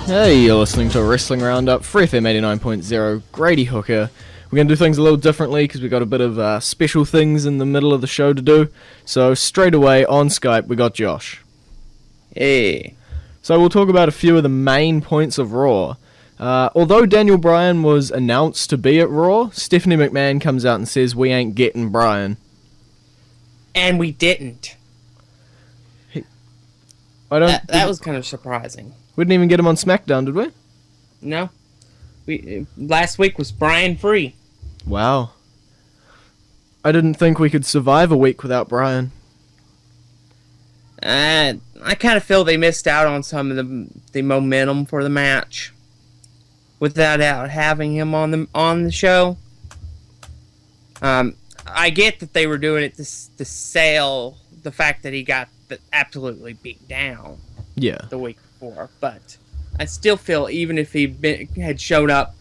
Hey, you're listening to Wrestling Roundup, FreeFM 89.0, Grady Hooker. We're going to do things a little differently because we've got a bit of special things in the middle of the show to do. So straight away on Skype, we got Josh. Hey. So we'll talk about a few of the main points of Raw. Although Daniel Bryan was announced to be at Raw, Stephanie McMahon comes out and says we ain't getting Bryan. And we didn't. That was kind of surprising. We didn't even get him on SmackDown, did we? No. Last week was Bryan free. Wow. I didn't think we could survive a week without Bryan. I kind of feel they missed out on some of the momentum for the match without having him on the show. I get that they were doing it to sell the fact that he got absolutely beat down. Yeah. The week before, but I still feel even if he had showed up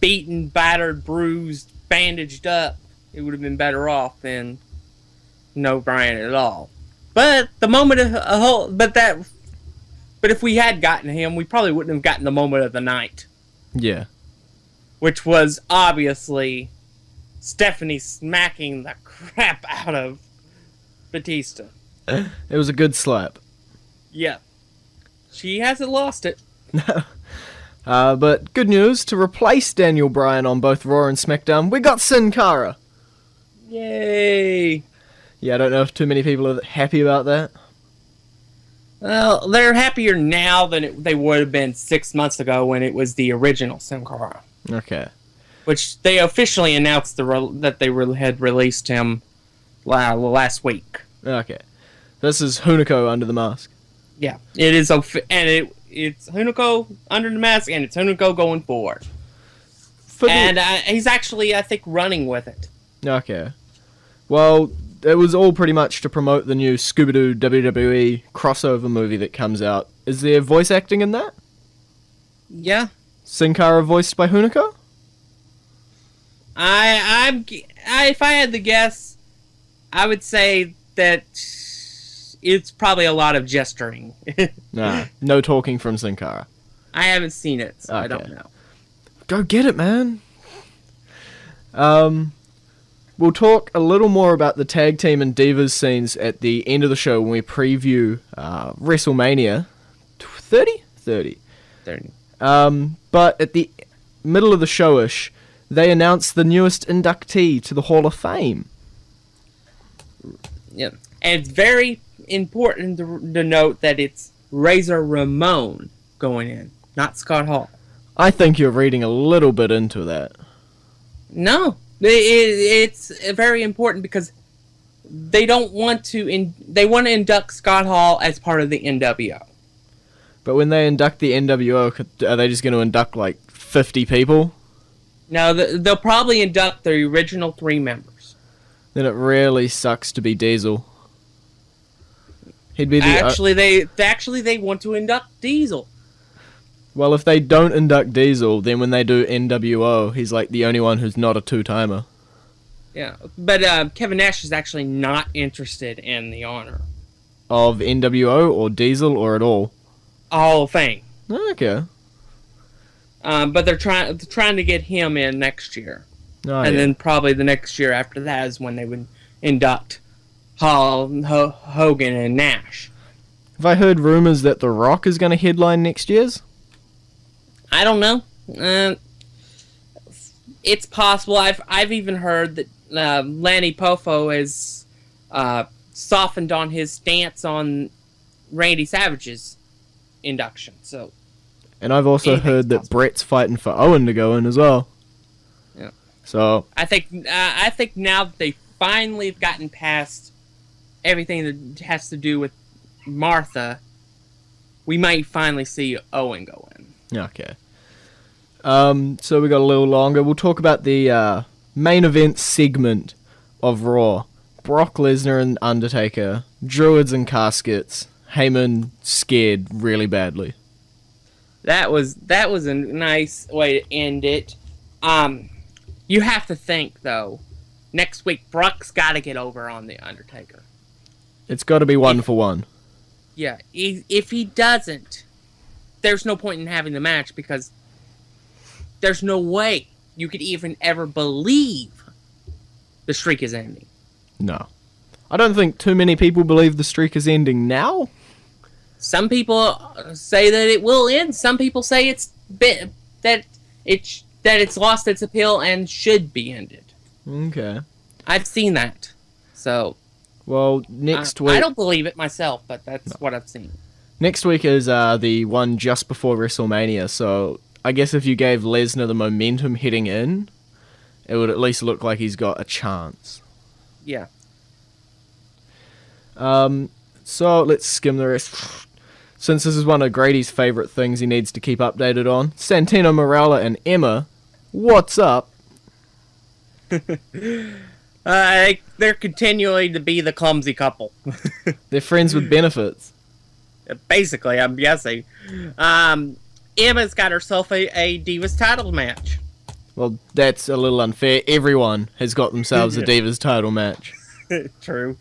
beaten, battered, bruised, bandaged up, it would have been better off than no Bryan at all. But but if we had gotten him, we probably wouldn't have gotten the moment of the night. Yeah. Which was obviously Stephanie smacking the crap out of Batista. It was a good slap. Yeah. She hasn't lost it. But good news, to replace Daniel Bryan on both Raw and SmackDown, we got Sin Cara. Yay. Yeah, I don't know if too many people are happy about that. Well, they're happier now than they would have been 6 months ago when it was the original Sin Cara. Okay. Which they officially announced that they had released him last week. Okay. This is Hunico under the mask. Yeah, it is, it's Hunico under the mask, and it's Hunico going forward. He's actually, I think, running with it. Okay. Well, it was all pretty much to promote the new Scooby-Doo WWE crossover movie that comes out. Is there voice acting in that? Yeah. Sin Cara voiced by Hunico? If I had to guess, I would say that it's probably a lot of gesturing. Nah, no talking from Sin Cara. I haven't seen it, so okay. I don't know. Go get it, man. We'll talk a little more about the tag team and divas scenes at the end of the show when we preview WrestleMania 30? 30. But at the middle of the showish, they announced the newest inductee to the Hall of Fame. Yeah, and it's very important to note that it's Razor Ramon going in, not Scott Hall. I think you're reading a little bit into that. No, it's very important because they don't want to. They want to induct Scott Hall as part of the NWO. But when they induct the NWO, are they just going to induct like 50 people? No, they'll probably induct the original 3 members. Then it really sucks to be Diesel. He'd be the they want to induct Diesel. Well, if they don't induct Diesel, then when they do NWO, he's like the only one who's not a 2-timer. Yeah, but Kevin Nash is actually not interested in the honor of NWO or Diesel or at all. Whole thing. Okay. But they're trying to get him in next year. Oh, and then probably the next year after that is when they would induct Hall, Hogan, and Nash. Have I heard rumors that The Rock is going to headline next year's? I don't know. It's possible. I've even heard that Lanny Poffo has softened on his stance on Randy Savage's induction. So. And I've also heard that Brett's fighting for Owen to go in as well. Yeah. So I think now that they finally have gotten past everything that has to do with Martha, we might finally see Owen go in. Okay. So we got a little longer. We'll talk about the main event segment of Raw. Brock Lesnar and Undertaker, Druids and Caskets, Heyman scared really badly. That was a nice way to end it. You have to think, though, next week Brock's got to get over on the Undertaker. It's got to be 1 for 1. Yeah, if he doesn't, there's no point in having the match because there's no way you could even ever believe the streak is ending. No. I don't think too many people believe the streak is ending now. Some people say that it will end. Some people say that it's lost its appeal and should be ended. Okay. I've seen that. So, well, next week... I don't believe it myself, but that's what I've seen. Next week is the one just before WrestleMania, so I guess if you gave Lesnar the momentum heading in, it would at least look like he's got a chance. Yeah. So let's skim the rest. Since this is one of Grady's favourite things he needs to keep updated on, Santino Marella and Emma, what's up? They're continuing to be the clumsy couple. They're friends with benefits. Basically, I'm guessing. Emma's got herself a Divas title match. Well, that's a little unfair. Everyone has got themselves a Divas title match. True.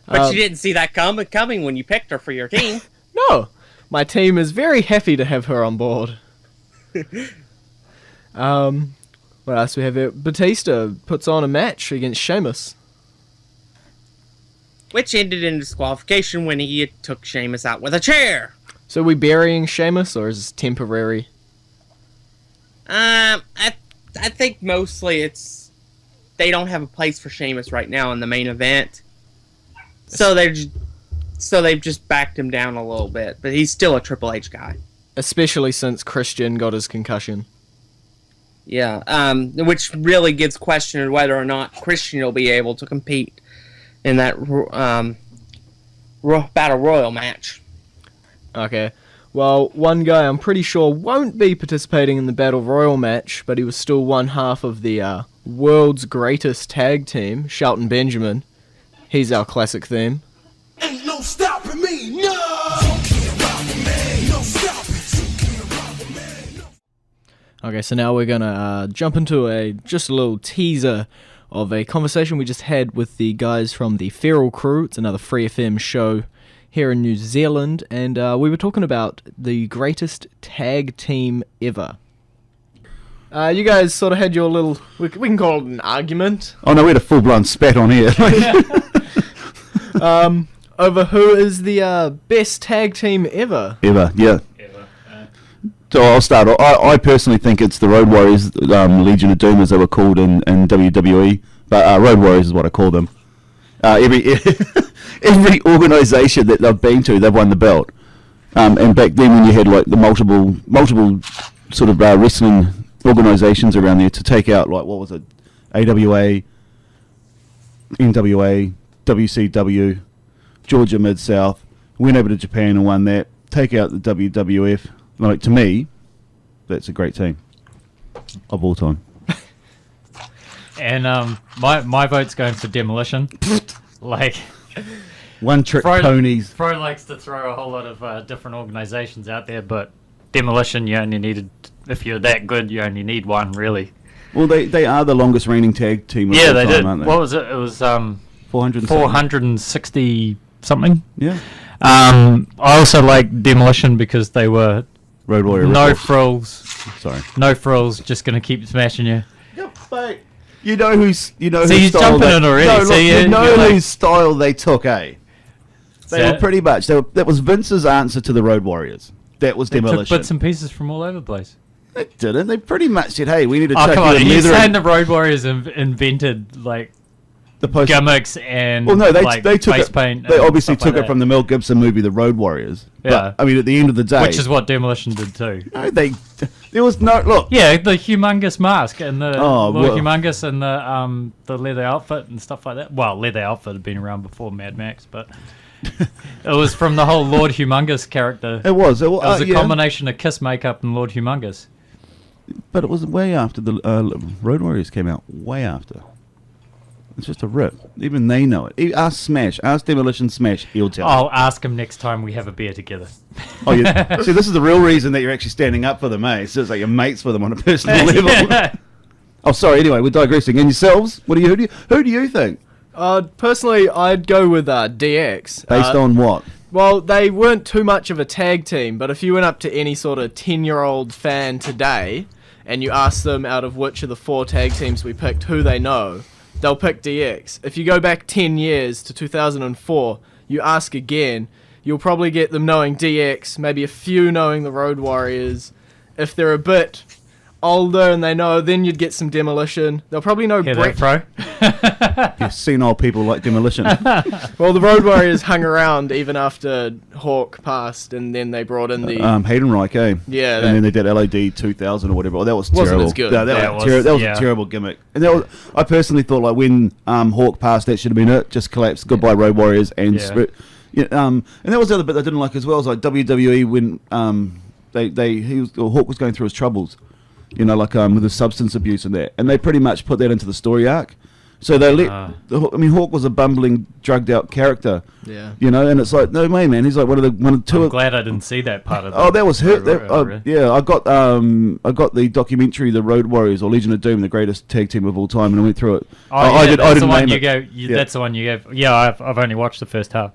But you didn't see that coming when you picked her for your team. No. My team is very happy to have her on board. What else do we have here? Batista puts on a match against Sheamus. Which ended in disqualification when he took Sheamus out with a chair. So are we burying Sheamus, or is this temporary? I think mostly they don't have a place for Sheamus right now in the main event. So they've just backed him down a little bit, but he's still a Triple H guy. Especially since Christian got his concussion. Yeah, which really gives question whether or not Christian will be able to compete in that Battle Royal match. Okay. Well, one guy I'm pretty sure won't be participating in the Battle Royal match, but he was still one half of the world's greatest tag team, Shelton Benjamin. He's our classic theme. Ain't no stopping me, no! You can't rob me, no stopping. You can't rob me, no. Okay, so now we're gonna jump into just a little teaser of a conversation we just had with the guys from the Feral Crew. It's another FreeFM show here in New Zealand, and we were talking about the greatest tag team ever. You guys sort of had your little, we can call it an argument. Oh no, we had a full-blown spat on here. Over who is the best tag team ever. Ever, yeah. So I'll start. I personally think it's the Road Warriors, Legion of Doom as they were called in WWE, but Road Warriors is what I call them. Every organisation that they've been to, they've won the belt. And back then when you had like the multiple sort of wrestling organisations around there to take out, like, what was it, AWA, NWA, WCW, Georgia Mid-South, went over to Japan and won that, take out the WWF. Like, to me, that's a great team of all time. And my vote's going for Demolition. Like, one-trick ponies. Pro likes to throw a whole lot of different organisations out there, but Demolition, you only needed, if you're that good, you only need one, really. Well, they are the longest reigning tag team of yeah, all they time, did. aren't they? What was it? It was 460 something. Yeah. I also like Demolition because they were Road Warrior. no frills. Sorry. No frills, just going to keep smashing you. Yep, mate. You know whose See, whose he's style jumping in already. No, look, See, you know you're like- whose style they took, eh? They So- were pretty much. That was Vince's answer to the Road Warriors. That was They took Demolition. bits and pieces from all over the place. They didn't. They pretty much said, "Hey, we need to Oh, chuck come you on. in Are you leather saying and the Road Warriors invented, like, the post." gimmicks and Well, no, they like, took face it. paint? They and obviously stuff like took it that, from the Mel Gibson movie, The Road Warriors. Yeah. But, I mean, at the end of the day, which is what Demolition did too. no, there was no look. Yeah, the humongous mask and the Oh, Lord well. Humongous and the leather outfit and stuff like that. Well, leather outfit had been around before Mad Max, but it was from the whole Lord Humongous character. It was. It was, a yeah. combination of Kiss makeup and Lord Humongous. But it was way after the Road Warriors came out. Way after. It's just a rip. Even they know it. Ask Smash. Ask Demolition Smash. He'll tell. I'll ask him next time we have a beer together. Oh, yeah. See, this is the real reason that you're actually standing up for them, eh? So it's like you're mates with them on a personal level. Oh, sorry. Anyway, we're digressing. And yourselves? Who do you think? Personally, I'd go with DX. Based on what? Well, they weren't too much of a tag team, but if you went up to any sort of 10-year-old fan today and you ask them out of which of the 4 tag teams we picked who they know, they'll pick DX. If you go back 10 years to 2004, you ask again, you'll probably get them knowing DX, maybe a few knowing the Road Warriors. If they're a bit older and they know, then you'd get some Demolition. They'll probably know Hear Brett. that, bro? You've seen old people like Demolition. Well, the Road Warriors hung around even after Hawk passed, and then they brought in the... Haydenreich, eh? Yeah, And that- then they did LAD 2000 or whatever. Oh, that was Wasn't terrible. as good. No, that Yeah, was, it was, that was yeah. a terrible gimmick. And that was, I personally thought, like, when Hawk passed, that should have been it. Just collapsed. Goodbye, Road Warriors. And Yeah. and that was the other bit I didn't like as well. Was like WWE when Hawk was going through his troubles, with his substance abuse and that, and they pretty much put that into the story arc. So they let. Hawk was a bumbling, drugged out character. Yeah. And it's like, no way, man. He's like one of two. I'm glad I didn't see that part of it. Oh, that was hurt. Really? Yeah, I got the documentary, The Road Warriors or Legion of Doom, the greatest tag team of all time, and I went through it. I that's didn't the one name you it. gave. Yeah. That's the one you gave. Yeah, I've only watched the first half,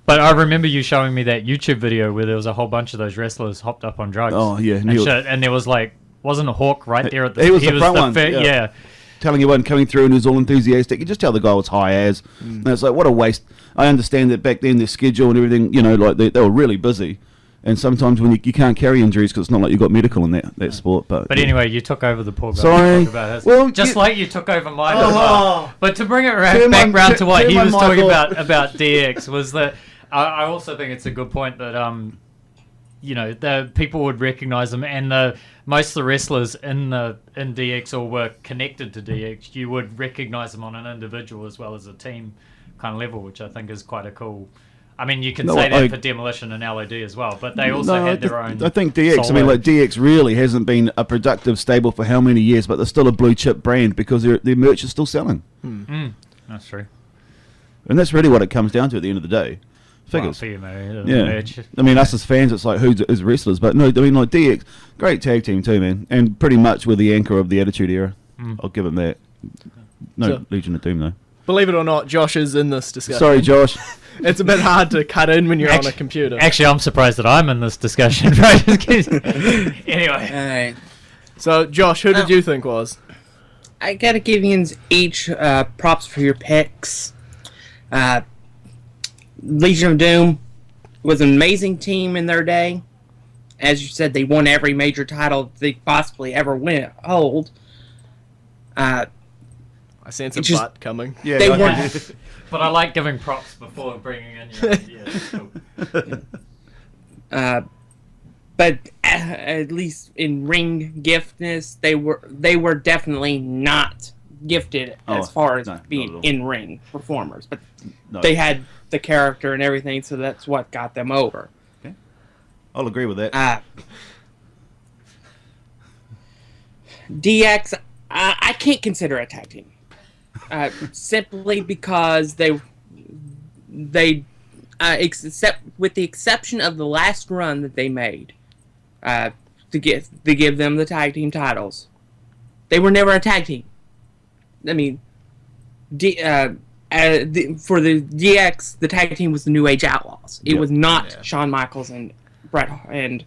but I remember you showing me that YouTube video where there was a whole bunch of those wrestlers hopped up on drugs. Oh, yeah, and, Neil- shit, and there was like, wasn't a Hawk right there at the? He was the front one, yeah. yeah. Telling you one coming through and he was all enthusiastic. You just tell the guy was high as. And it's like, what a waste. I understand that back then their schedule and everything, like they were really busy. And sometimes when you can't carry injuries because it's not like you got medical in that sport. But But anyway, you took over the poor guy. Sorry. Talk about his- Well, just you- like you took over mine. Oh. as well. But to bring it Turn back my- round to what turn he my was mic talking off. about DX was that I also think it's a good point that the people would recognize them, and most of the wrestlers in DX or were connected to DX. You would recognize them on an individual as well as a team kind of level, which I think is quite a cool. I mean, you can No, say that I- for Demolition and LAD as well, but they also had their own. I think DX, solo- DX really hasn't been a productive stable for how many years, but they're still a blue chip brand because their merch is still selling. That's true. And that's really what it comes down to at the end of the day. Well, Figures. for you, mate, Yeah, merch. I mean, us as fans, it's like who's as wrestlers, but no, I mean, like DX, great tag team too, man, and pretty much were the anchor of the Attitude Era. I'll give them that. No So- Legion of Doom though. Believe it or not, Josh is in this discussion. Sorry, Josh. It's a bit hard to cut in when you're on a computer. Actually, I'm surprised that I'm in this discussion. Right? Anyway, Alright. So, Josh, who did you think was? I gotta give you each props for your picks. Legion of Doom was an amazing team in their day. As you said, they won every major title they possibly ever hold. I sense a It's just- butt coming. Yeah, They I- weren't. but I like giving props before bringing in your ideas. Cool. But at least in ring giftedness, they were definitely not gifted as Oh, far as no, not at being all. in ring performers. But No. they had the character and everything, so that's what got them over. I'll agree with that. DX, I can't consider a tag team, simply because they except with the exception of the last run that they made, to give them the tag team titles, they were never a tag team. I mean, for the DX, the tag team was the New Age Outlaws. It Yep. was not Yeah. Shawn Michaels and Bret and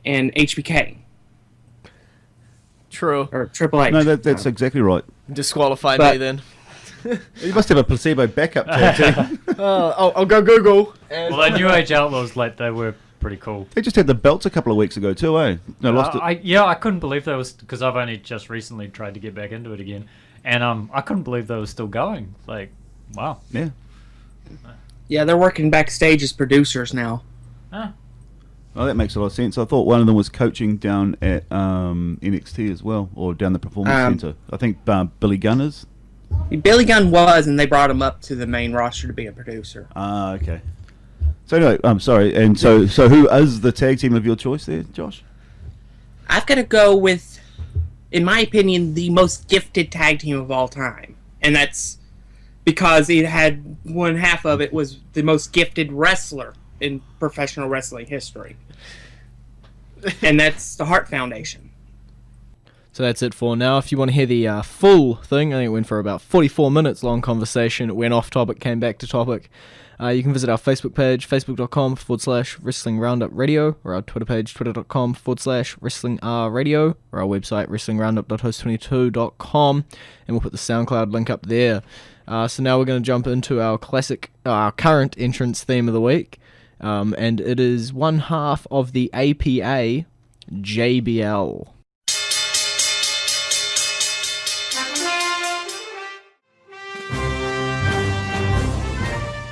HBK True. or Triple H. No, that's exactly right. Disqualify But- me then. You must have a placebo backup tag team. I'll go Google. And Well, the New Age Outlaws, they were pretty cool. They just had the belts a couple of weeks ago too, eh? No, lost it. I couldn't believe that was because I've only just recently tried to get back into it again, and I couldn't believe they were still going. Like, wow. Yeah. Yeah, they're working backstage as producers now. Ah, Oh, that makes a lot of sense. I thought one of them was coaching down at NXT as well, or down the Performance Center. I think Billy Gunners. Billy Gunn was, and they brought him up to the main roster to be a producer. Ah, okay. So anyway, I'm sorry. And so who is the tag team of your choice there, Josh? I've got to go with, in my opinion, the most gifted tag team of all time. And that's because it had one half of it was the most gifted wrestler in professional wrestling history. And that's the Hart Foundation. So that's it for now. If you want to hear the full thing, I think it went for about 44 minutes long conversation. It went off topic, came back to topic. You can visit our Facebook page, facebook.com/Wrestling Roundup Radio, or our Twitter page, twitter.com/Wrestling Radio, or our website, wrestlingroundup.host22.com, and we'll put the SoundCloud link up there. So now we're going to jump into our current entrance theme of the week, and it is one half of the APA JBL.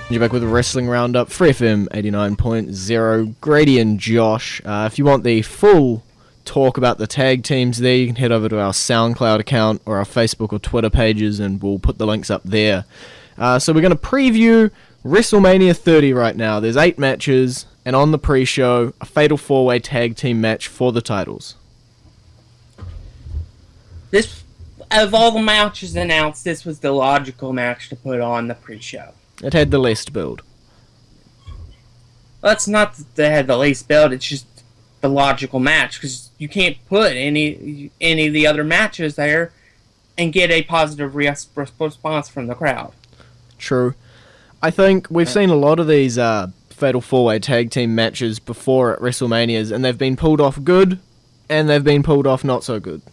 You're back with Wrestling Roundup, FreeFM 89.0, Grady and Josh. If you want the full talk about the tag teams there, you can head over to our SoundCloud account or our Facebook or Twitter pages, and we'll put the links up there. So we're going to preview WrestleMania 30 right now. There's 8 matches, and on the pre-show, a fatal 4-way tag team match for the titles. This, of all the matches announced, this was the logical match to put on the pre-show. It had the least build. Well, it's not that they had the least build, it's just the logical match, because you can't put any of the other matches there and get a positive response from the crowd. True. I think we've seen a lot of these fatal 4-way tag team matches before at WrestleManias, and they've been pulled off good, and they've been pulled off not so good.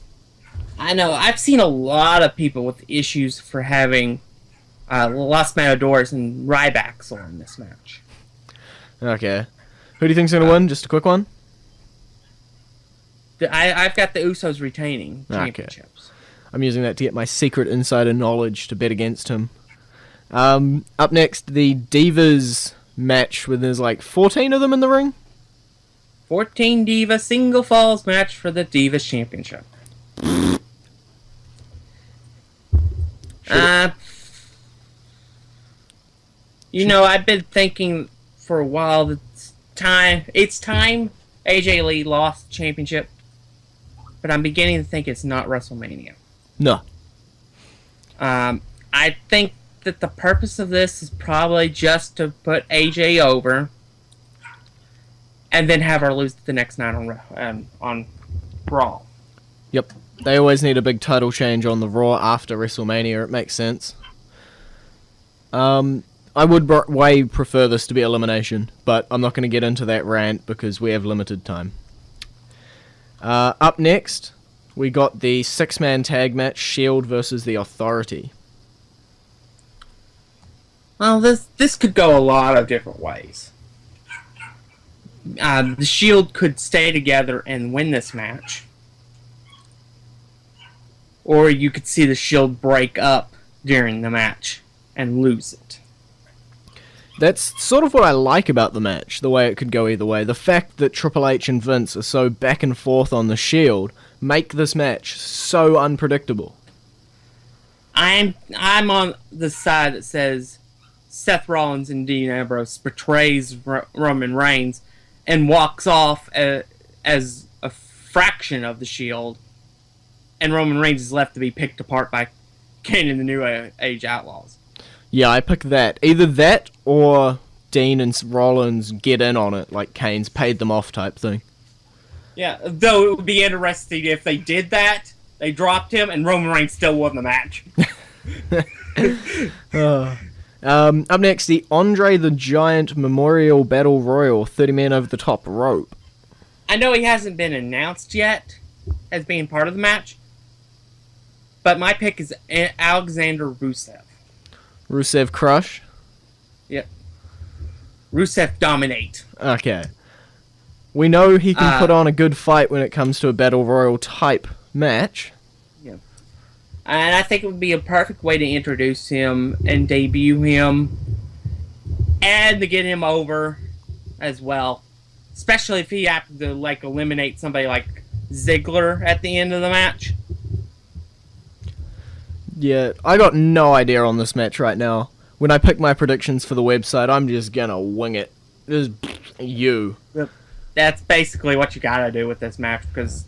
I know, I've seen a lot of people with issues for having Los Matadors and Rybacks on this match. Okay. Who do you think's going to win? Just a quick one? I've got the Usos retaining Okay. championships. I'm using that to get my secret insider knowledge to bet against him. Up next, the Divas match, where there's like 14 of them in the ring. 14 Diva single falls match for the Divas Championship. I've been thinking for a while that it's time AJ Lee lost the championship, but I'm beginning to think it's not WrestleMania. No. I think that the purpose of this is probably just to put AJ over and then have her lose the next night on Raw. Yep. They always need a big title change on the Raw after WrestleMania. It makes sense. I would way prefer this to be elimination, but I'm not going to get into that rant because we have limited time. Up next, we got the 6-man tag match, Shield versus the Authority. Well, this could go a lot of different ways. The Shield could stay together and win this match. Or you could see the Shield break up during the match and lose it. That's sort of what I like about the match, the way it could go either way. The fact that Triple H and Vince are so back and forth on the Shield make this match so unpredictable. I'm on the side that says Seth Rollins and Dean Ambrose betrays Roman Reigns and walks off as a fraction of the Shield, and Roman Reigns is left to be picked apart by Kane and the New Age Outlaws. Yeah, I pick that. Either that or Dean and Rollins get in on it, like Kane's paid them off type thing. Yeah, though it would be interesting if they did that, they dropped him, and Roman Reigns still won the match. Up next, the Andre the Giant Memorial Battle Royal, 30 men over the top rope. I know he hasn't been announced yet as being part of the match, but my pick is Alexander Rusev. Rusev crush? Yep. Rusev dominate. Okay. We know he can put on a good fight when it comes to a Battle Royal type match. Yep. And I think it would be a perfect way to introduce him and debut him and to get him over as well. Especially if he happened to eliminate somebody like Ziggler at the end of the match. Yeah, I got no idea on this match right now. When I pick my predictions for the website, I'm just gonna wing it. Just you. Yep. That's basically what you gotta do with this match, because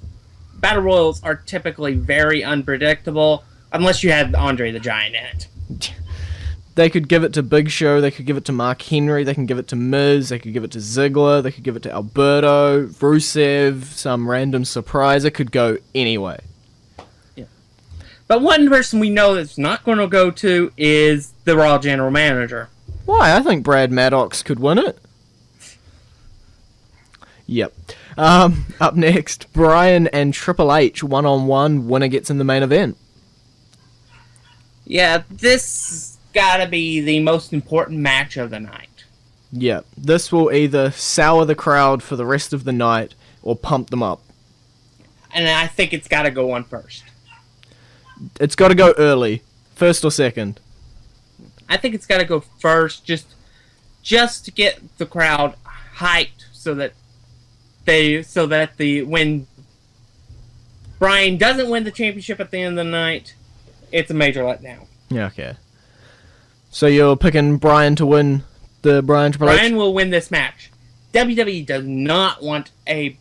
Battle Royals are typically very unpredictable, unless you had Andre the Giant in it. They could give it to Big Show, they could give it to Mark Henry, they can give it to Miz, they could give it to Ziggler, they could give it to Alberto, Rusev, some random surprise. It could go anyway. But one person we know that's not going to go to is the Raw General Manager. Why? I think Brad Maddox could win it. Yep. Up next, Bryan and Triple H one-on-one. Winner gets in the main event. Yeah, this gotta be the most important match of the night. Yeah, this will either sour the crowd for the rest of the night or pump them up. And I think it's gotta go on first. It's got to go early, first or second. I think it's gotta go first, just to get the crowd hyped so that when Bryan doesn't win the championship at the end of the night, it's a major letdown. Yeah, okay. So you're picking Bryan to win the Bryan Triple H? Bryan will win this match. WWE does not want a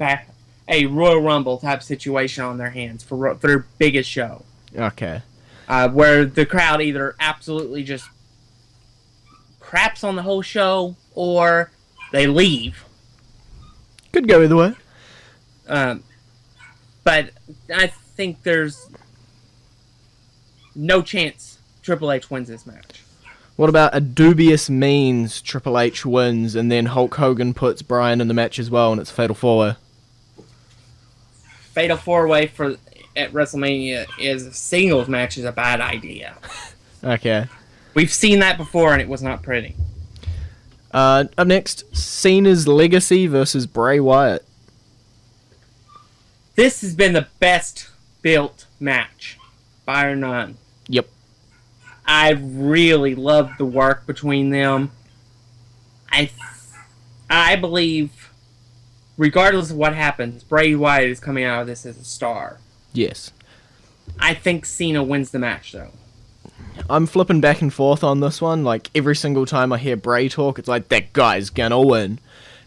Royal Rumble type situation on their hands for their biggest show. Okay. Where the crowd either absolutely just craps on the whole show or they leave. Could go either way. But I think there's no chance Triple H wins this match. What about a dubious means Triple H wins and then Hulk Hogan puts Bryan in the match as well and it's a fatal four-way? Fatal four-way at WrestleMania is a singles match is a bad idea. Okay. We've seen that before and it was not pretty. Up next, Cena's Legacy versus Bray Wyatt. This has been the best built match, bar none. Yep. I really love the work between them. I believe, regardless of what happens, Bray Wyatt is coming out of this as a star. Yes. I think Cena wins the match, though. I'm flipping back and forth on this one. Like, every single time I hear Bray talk, it's like, that guy's gonna win.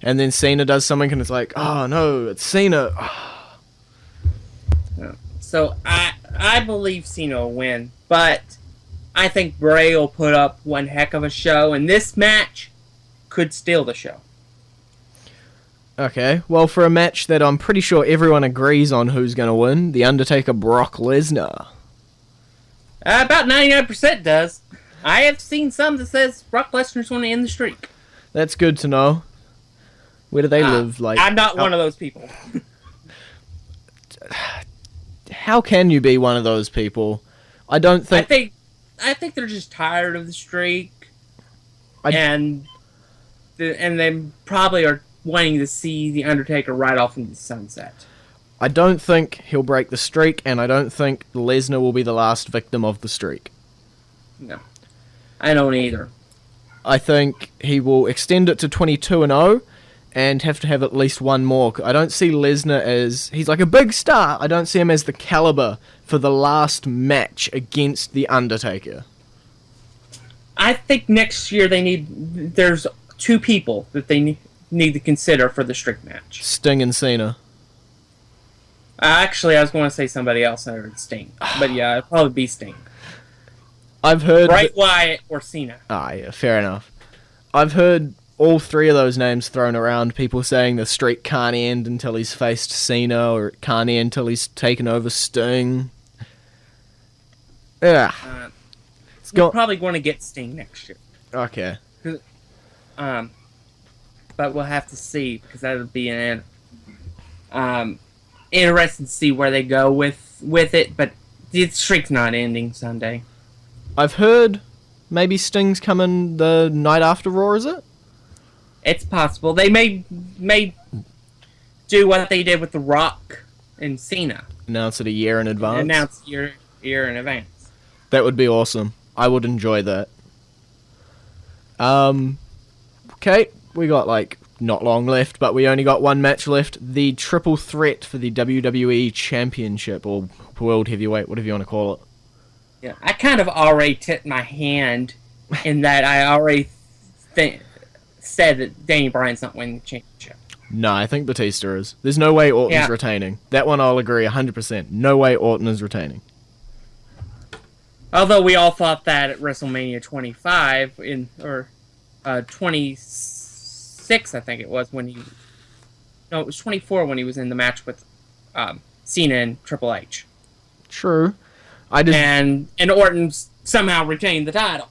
And then Cena does something and it's like, oh no, it's Cena. So I believe Cena will win, but I think Bray will put up one heck of a show, and this match could steal the show. Okay, well, for a match that I'm pretty sure everyone agrees on who's gonna win, The Undertaker Brock Lesnar. About 99% does. I have seen some that says Brock Lesnar's going to end the streak. That's good to know. Where do they live? Like, I'm not one of those people. how can you be one of those people? I don't think. I think they're just tired of the streak, and they probably are wanting to see the Undertaker right off into the sunset. I don't think he'll break the streak, and I don't think Lesnar will be the last victim of the streak. No, I don't either. I think he will extend it to 22-0 and have to have at least one more. I don't see Lesnar as... He's like a big star. I don't see him as the caliber for the last match against The Undertaker. I think next year there's two people that they need to consider for the streak match. Sting and Cena. Actually, I was going to say somebody else other than Sting. But yeah, it'd probably be Sting. I've heard... Bray Wyatt or Cena. Ah, yeah, fair enough. I've heard all three of those names thrown around, people saying the streak can't end until he's faced Cena, or it can't end until he's taken over Sting. Yeah. We're probably going to get Sting next year. Okay. But we'll have to see, because that'll be interesting to see where they go with it, but the streak's not ending Sunday. I've heard maybe Sting's coming the night after Raw, is it? It's possible. They may do what they did with The Rock and Cena. Announce it a year in advance. Announce year in advance. That would be awesome. I would enjoy that. Okay, we got like not long left, but we only got one match left. The triple threat for the WWE Championship, or World Heavyweight, whatever you want to call it. Yeah, I kind of already tipped my hand in that I already said that Daniel Bryan's not winning the championship. No, I think Batista is. There's no way Orton's retaining. That one I'll agree 100%. No way Orton is retaining. Although we all thought that at WrestleMania 25 or 26, I think it was when he. No, it was 24 when he was in the match with Cena and Triple H. True. And Orton somehow retained the title.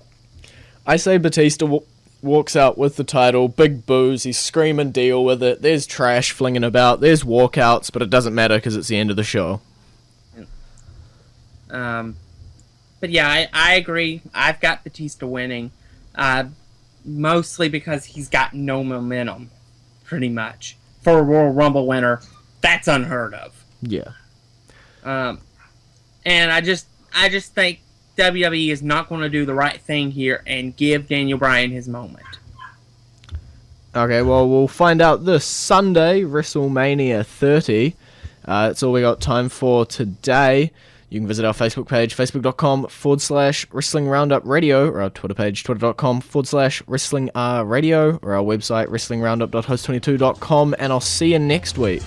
I say Batista will... walks out with the title, big boos, he's screaming, deal with it, there's trash flinging about, there's walkouts, but it doesn't matter because it's the end of the show. But yeah, I agree. I've got Batista winning, mostly because he's got no momentum, pretty much. For a Royal Rumble winner, that's unheard of. Yeah. And I just think WWE is not going to do the right thing here and give Daniel Bryan his moment. Okay, well, we'll find out this Sunday, WrestleMania 30. That's all we got time for today. You can visit our Facebook page, facebook.com/Wrestling Roundup Radio, or our Twitter page, twitter.com/Wrestling Radio, or our website, wrestlingroundup.host22.com, and I'll see you next week.